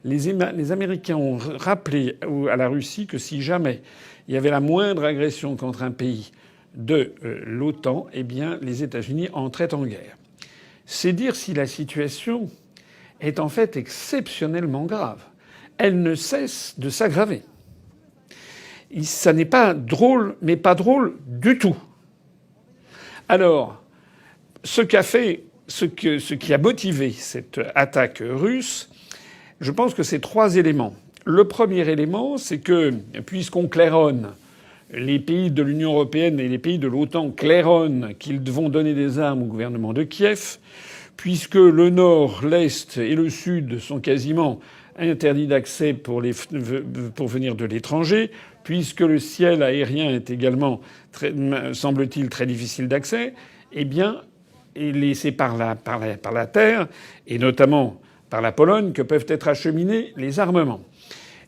les Américains ont rappelé à la Russie que si jamais il y avait la moindre agression contre un pays de l'OTAN, eh bien, les États-Unis entraient en guerre. C'est dire si la situation est en fait exceptionnellement grave. Elle ne cesse de s'aggraver. Ça n'est pas drôle, mais pas drôle du tout. Alors, ce qui a motivé cette attaque russe, je pense que c'est 3 éléments. Le premier élément, c'est que puisqu'on claironne, les pays de l'Union européenne et les pays de l'OTAN claironnent qu'ils vont donner des armes au gouvernement de Kiev, puisque le Nord, l'Est et le Sud sont quasiment interdits d'accès pour venir de l'étranger, puisque le ciel aérien est également, semble-t-il, très difficile d'accès, eh bien, c'est par la terre, et notamment par la Pologne, que peuvent être acheminés les armements.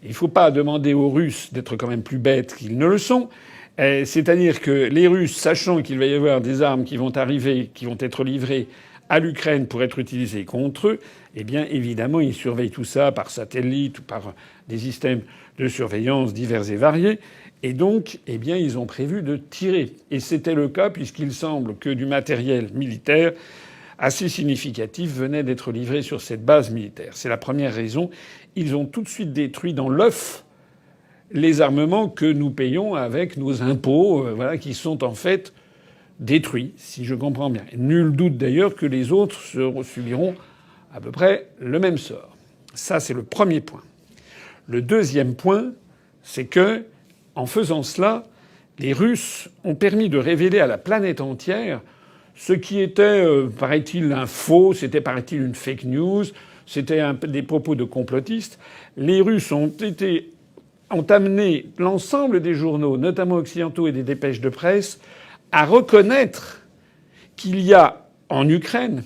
Il ne faut pas demander aux Russes d'être quand même plus bêtes qu'ils ne le sont. C'est-à-dire que les Russes, sachant qu'il va y avoir des armes qui vont arriver, qui vont être livrées à l'Ukraine pour être utilisées contre eux, eh bien, évidemment, ils surveillent tout ça par satellite ou par des systèmes de surveillance divers et variés. Et donc, eh bien, ils ont prévu de tirer. Et c'était le cas puisqu'il semble que du matériel militaire assez significatif venait d'être livré sur cette base militaire. C'est la première raison. Ils ont tout de suite détruit dans l'œuf les armements que nous payons avec nos impôts, voilà, qui sont en fait détruits, si je comprends bien. Et nul doute d'ailleurs que les autres subiront à peu près le même sort. Ça, c'est le premier point. Le deuxième point, c'est que, en faisant cela, les Russes ont permis de révéler à la planète entière ce qui était, paraît-il, un faux, c'était, paraît-il, une fake news, c'était des propos de complotistes. Les Russes ont amené l'ensemble des journaux, notamment occidentaux et des dépêches de presse, à reconnaître qu'il y a en Ukraine,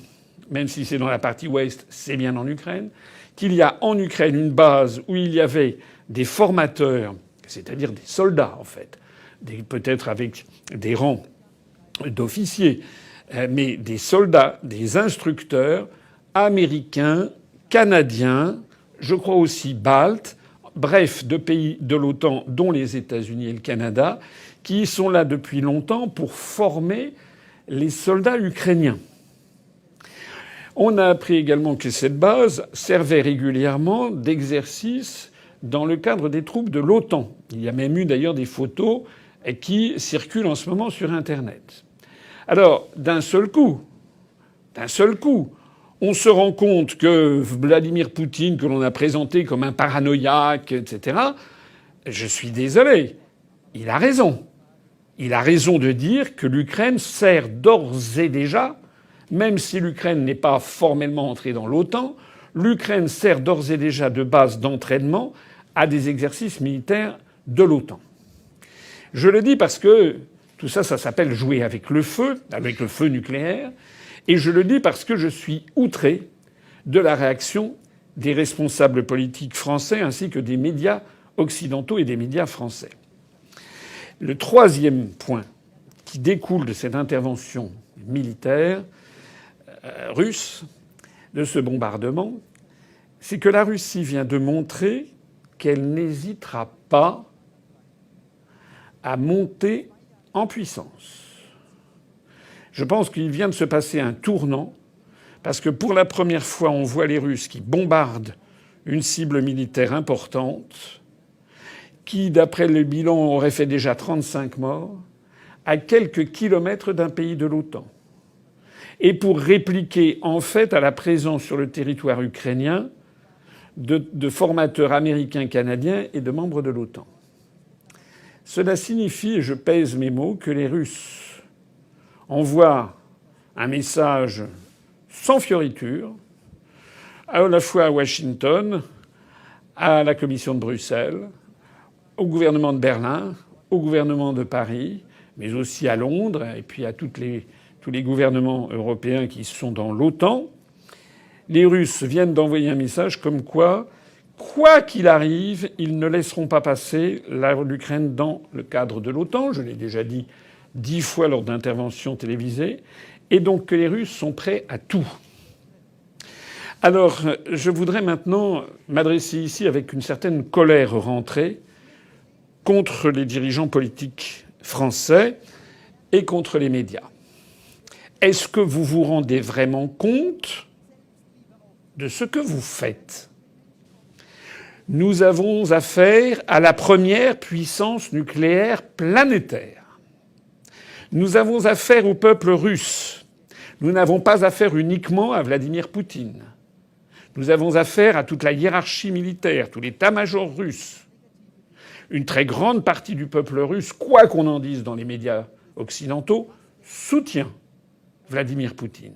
même si c'est dans la partie ouest, c'est bien en Ukraine, qu'il y a en Ukraine une base où il y avait des formateurs, c'est-à-dire des soldats en fait, peut-être avec des rangs d'officiers, mais des soldats, des instructeurs américains, canadiens, je crois aussi baltes, bref, de pays de l'OTAN, dont les États-Unis et le Canada, qui sont là depuis longtemps pour former les soldats ukrainiens. On a appris également que cette base servait régulièrement d'exercice dans le cadre des troupes de l'OTAN. Il y a même eu d'ailleurs des photos qui circulent en ce moment sur Internet. Alors, d'un seul coup, on se rend compte que Vladimir Poutine, que l'on a présenté comme un paranoïaque, etc., je suis désolé, il a raison. Il a raison de dire que l'Ukraine sert d'ores et déjà, même si l'Ukraine n'est pas formellement entrée dans l'OTAN, l'Ukraine sert d'ores et déjà de base d'entraînement à des exercices militaires de l'OTAN. Je le dis parce que tout ça, ça s'appelle jouer avec le feu nucléaire. Et je le dis parce que je suis outré de la réaction des responsables politiques français ainsi que des médias occidentaux et des médias français. Le troisième point qui découle de cette intervention militaire russe, de ce bombardement, c'est que la Russie vient de montrer qu'elle n'hésitera pas à monter en puissance. Je pense qu'il vient de se passer un tournant, parce que pour la première fois, on voit les Russes qui bombardent une cible militaire importante, qui, d'après le bilan, aurait fait déjà 35 morts, à quelques kilomètres d'un pays de l'OTAN. Et pour répliquer, en fait, à la présence sur le territoire ukrainien de formateurs américains, canadiens et de membres de l'OTAN. Cela signifie, et je pèse mes mots, que les Russes envoient un message sans fioriture, à la fois à Washington, à la Commission de Bruxelles, au gouvernement de Berlin, au gouvernement de Paris, mais aussi à Londres et puis à tous les gouvernements européens qui sont dans l'OTAN. Les Russes viennent d'envoyer un message comme quoi qu'il arrive, ils ne laisseront pas passer l'Ukraine dans le cadre de l'OTAN. Je l'ai déjà dit 10 fois lors d'interventions télévisées. Et donc que les Russes sont prêts à tout. Alors, je voudrais maintenant m'adresser ici avec une certaine colère rentrée contre les dirigeants politiques français et contre les médias. Est-ce que vous vous rendez vraiment compte de ce que vous faites? Nous avons affaire à la première puissance nucléaire planétaire. Nous avons affaire au peuple russe. Nous n'avons pas affaire uniquement à Vladimir Poutine. Nous avons affaire à toute la hiérarchie militaire, tout l'état-major russe. Une très grande partie du peuple russe, quoi qu'on en dise dans les médias occidentaux, soutient Vladimir Poutine.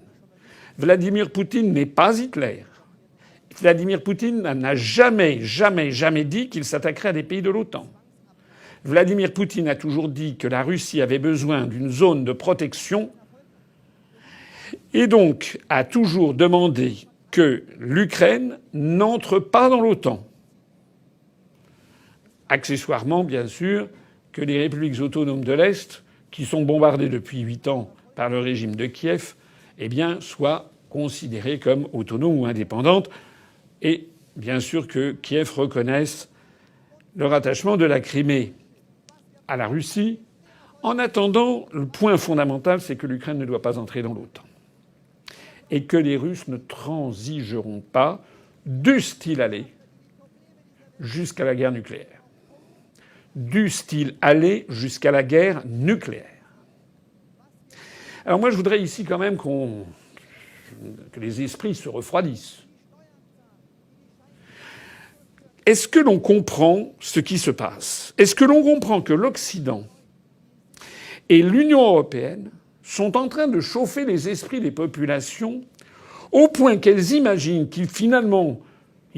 Vladimir Poutine n'est pas Hitler. Vladimir Poutine n'a jamais dit qu'il s'attaquerait à des pays de l'OTAN. Vladimir Poutine a toujours dit que la Russie avait besoin d'une zone de protection et donc a toujours demandé que l'Ukraine n'entre pas dans l'OTAN. Accessoirement, bien sûr, que les républiques autonomes de l'Est, qui sont bombardées depuis 8 ans par le régime de Kiev, eh bien, soient considérées comme autonomes ou indépendantes. Et bien sûr que Kiev reconnaisse le rattachement de la Crimée à la Russie. En attendant, le point fondamental, c'est que l'Ukraine ne doit pas entrer dans l'OTAN. Et que les Russes ne transigeront pas, dussent-ils aller jusqu'à la guerre nucléaire. Dussent-ils aller jusqu'à la guerre nucléaire. Alors moi, je voudrais ici quand même que les esprits se refroidissent. Est-ce que l'on comprend ce qui se passe? Est-ce que l'on comprend que l'Occident et l'Union européenne sont en train de chauffer les esprits des populations au point qu'elles imaginent qu'il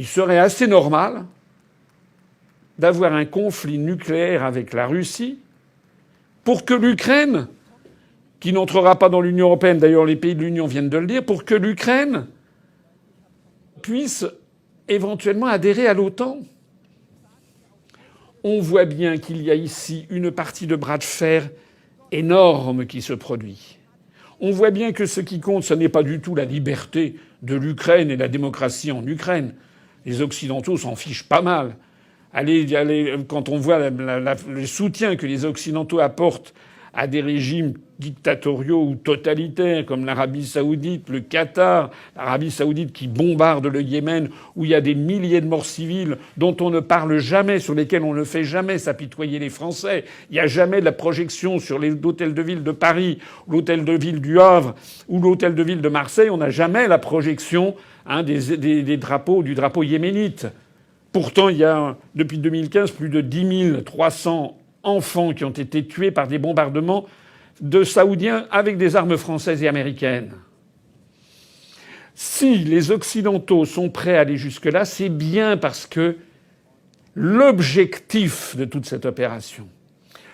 serait assez normal d'avoir un conflit nucléaire avec la Russie pour que l'Ukraine, qui n'entrera pas dans l'Union européenne, d'ailleurs les pays de l'Union viennent de le dire, pour que l'Ukraine puisse éventuellement adhérer à l'OTAN. On voit bien qu'il y a ici une partie de bras de fer énorme qui se produit. On voit bien que ce qui compte, ce n'est pas du tout la liberté de l'Ukraine et la démocratie en Ukraine. Les Occidentaux s'en fichent pas mal. Quand on voit le soutien que les Occidentaux apportent à des régimes dictatoriaux ou totalitaires comme l'Arabie saoudite, le Qatar, l'Arabie saoudite qui bombarde le Yémen, où il y a des milliers de morts civiles dont on ne parle jamais, sur lesquels on ne fait jamais s'apitoyer les Français. Il n'y a jamais de la projection sur l'hôtel de ville de Paris, l'hôtel de ville du Havre ou l'hôtel de ville de Marseille. On n'a jamais la projection des drapeaux, du drapeau yéménite. Pourtant, il y a, depuis 2015, plus de 10 300 enfants qui ont été tués par des bombardements de Saoudiens avec des armes françaises et américaines. Si les Occidentaux sont prêts à aller jusque-là, c'est bien parce que l'objectif de toute cette opération,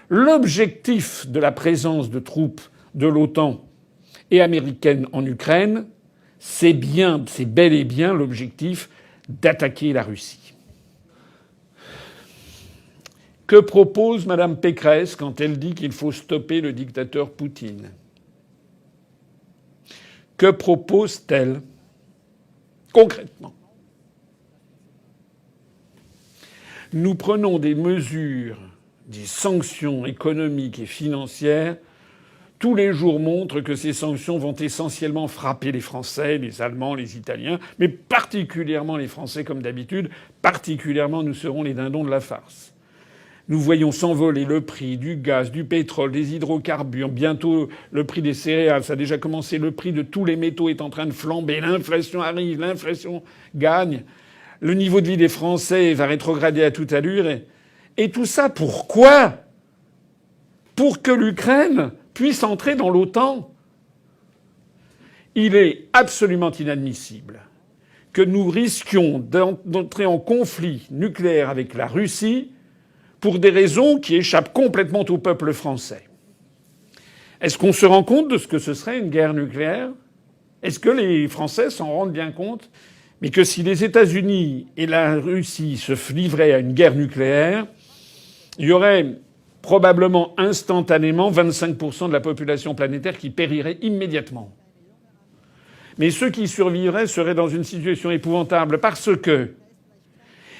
l'objectif de la présence de troupes de l'OTAN et américaines en Ukraine, c'est bel et bien l'objectif d'attaquer la Russie. Que propose Mme Pécresse quand elle dit qu'il faut stopper le dictateur Poutine? Que propose-t-elle concrètement? Nous prenons des mesures, des sanctions économiques et financières. Tous les jours montrent que ces sanctions vont essentiellement frapper les Français, les Allemands, les Italiens, mais particulièrement les Français comme d'habitude. Particulièrement, nous serons les dindons de la farce. Nous voyons s'envoler le prix du gaz, du pétrole, des hydrocarbures, bientôt le prix des céréales, ça a déjà commencé, le prix de tous les métaux est en train de flamber, l'inflation arrive, l'inflation gagne, le niveau de vie des Français va rétrograder à toute allure. Et tout ça pourquoi? Pour que l'Ukraine puisse entrer dans l'OTAN. Il est absolument inadmissible que nous risquions d'entrer en conflit nucléaire avec la Russie pour des raisons qui échappent complètement au peuple français. Est-ce qu'on se rend compte de ce que ce serait une guerre nucléaire? Est-ce que les Français s'en rendent bien compte? Mais que si les États-Unis et la Russie se livraient à une guerre nucléaire, il y aurait probablement instantanément 25% de la population planétaire qui périrait immédiatement. Mais ceux qui survivraient seraient dans une situation épouvantable parce que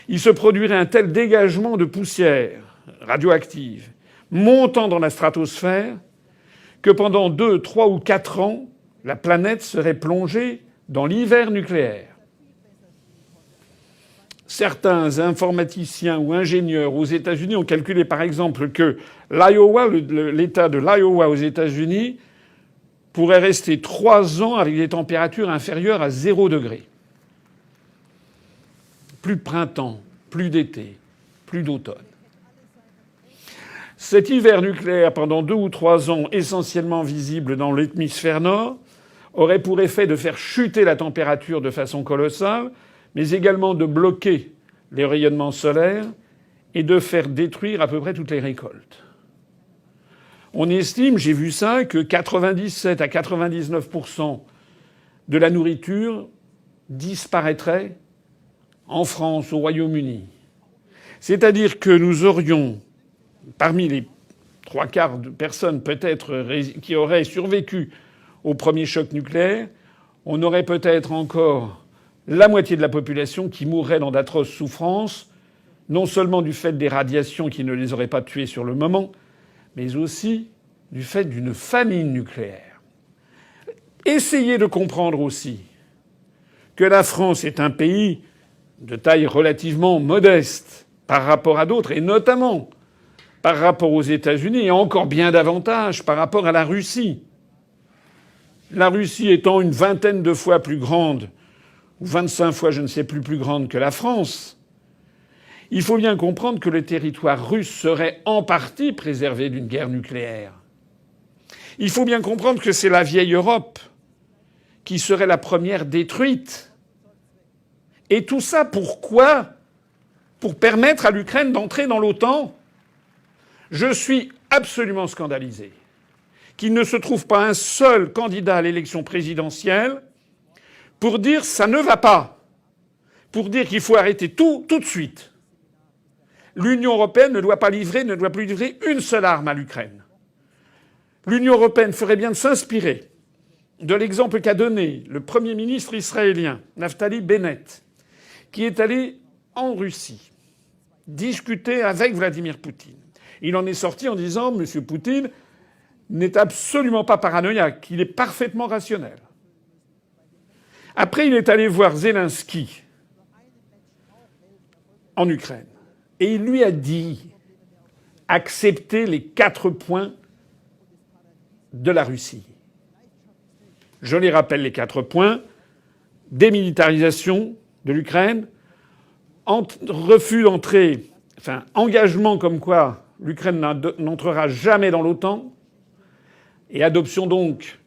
il se produirait un tel dégagement de poussière radioactive montant dans la stratosphère que pendant 2, 3 ou 4 ans, la planète serait plongée dans l'hiver nucléaire. Certains informaticiens ou ingénieurs aux États-Unis ont calculé par exemple que l'Iowa, l'État de l'Iowa aux États-Unis, pourrait rester 3 ans avec des températures inférieures à 0 degré. Plus de printemps, plus d'été, plus d'automne. Cet hiver nucléaire, pendant 2 ou 3 ans, essentiellement visible dans l'hémisphère nord, aurait pour effet de faire chuter la température de façon colossale, mais également de bloquer les rayonnements solaires et de faire détruire à peu près toutes les récoltes. On estime, j'ai vu ça, que 97 à 99% de la nourriture disparaîtrait en France, au Royaume-Uni. C'est-à-dire que nous aurions, parmi les 3/4 de personnes peut-être qui auraient survécu au premier choc nucléaire, on aurait peut-être encore la moitié de la population qui mourrait dans d'atroces souffrances, non seulement du fait des radiations qui ne les auraient pas tués sur le moment, mais aussi du fait d'une famine nucléaire. Essayez de comprendre aussi que la France est un pays de taille relativement modeste par rapport à d'autres, et notamment par rapport aux États-Unis, et encore bien davantage par rapport à la Russie. La Russie étant une vingtaine de fois plus grande, ou 25 fois, je ne sais plus grande que la France, il faut bien comprendre que le territoire russe serait en partie préservé d'une guerre nucléaire. Il faut bien comprendre que c'est la vieille Europe qui serait la première détruite. Et tout ça pourquoi ? Pour permettre à l'Ukraine d'entrer dans l'OTAN. Je suis absolument scandalisé qu'il ne se trouve pas un seul candidat à l'élection présidentielle pour dire ça ne va pas, pour dire qu'il faut arrêter tout de suite. L'Union européenne ne doit plus livrer une seule arme à l'Ukraine. L'Union européenne ferait bien de s'inspirer de l'exemple qu'a donné le Premier ministre israélien, Naftali Bennett, qui est allé en Russie discuter avec Vladimir Poutine. Il en est sorti en disant « M. Poutine n'est absolument pas paranoïaque, il est parfaitement rationnel ». Après, il est allé voir Zelensky en Ukraine. Et il lui a dit « acceptez les 4 points de la Russie ». Je les rappelle, les 4 points. Démilitarisation de l'Ukraine, refus d'entrer, engagement comme quoi l'Ukraine n'entrera jamais dans l'OTAN, et adoption donc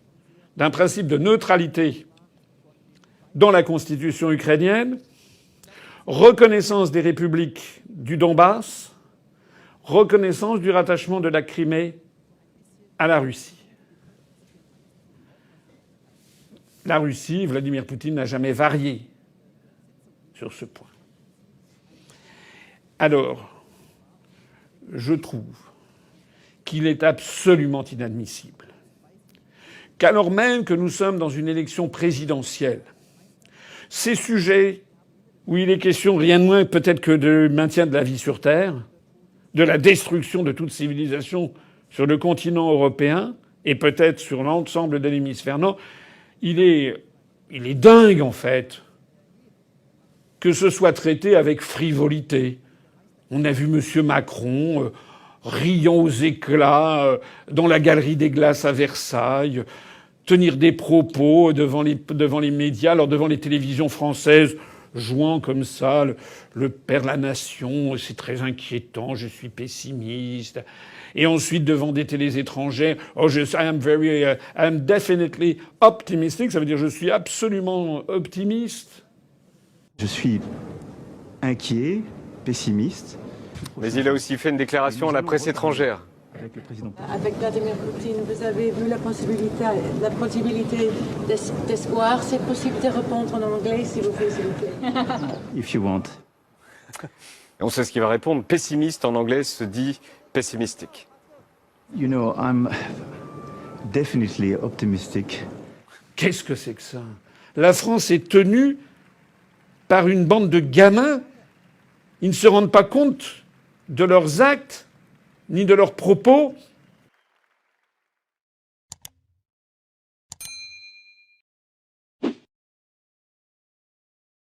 d'un principe de neutralité dans la constitution ukrainienne, reconnaissance des républiques du Donbass, reconnaissance du rattachement de la Crimée à la Russie. La Russie, Vladimir Poutine n'a jamais varié sur ce point. Alors, je trouve qu'il est absolument inadmissible qu'alors même que nous sommes dans une élection présidentielle, ces sujets où il est question rien de moins peut-être que de maintien de la vie sur Terre, de la destruction de toute civilisation sur le continent européen et peut-être sur l'ensemble de l'hémisphère nord, il est dingue en fait que ce soit traité avec frivolité. On a vu M. Macron riant aux éclats dans la Galerie des Glaces à Versailles, tenir des propos devant les médias, alors devant les télévisions françaises, jouant comme ça le père de la nation, c'est très inquiétant, je suis pessimiste. Et ensuite devant des télés étrangères, I am definitely optimistic, ça veut dire je suis absolument optimiste. Je suis inquiet, pessimiste. Mais il a aussi fait une déclaration à la presse étrangère. Avec le président. Avec Vladimir Poutine, vous avez vu la possibilité d'espoir. C'est possible de répondre en anglais, s'il vous plaît. If you want. Et on sait ce qu'il va répondre. Pessimiste en anglais se dit pessimistique. You know, I'm definitely optimistic. Qu'est-ce que c'est que ça ? la France est tenue par une bande de gamins. Ils ne se rendent pas compte de leurs actes, ni de leurs propos.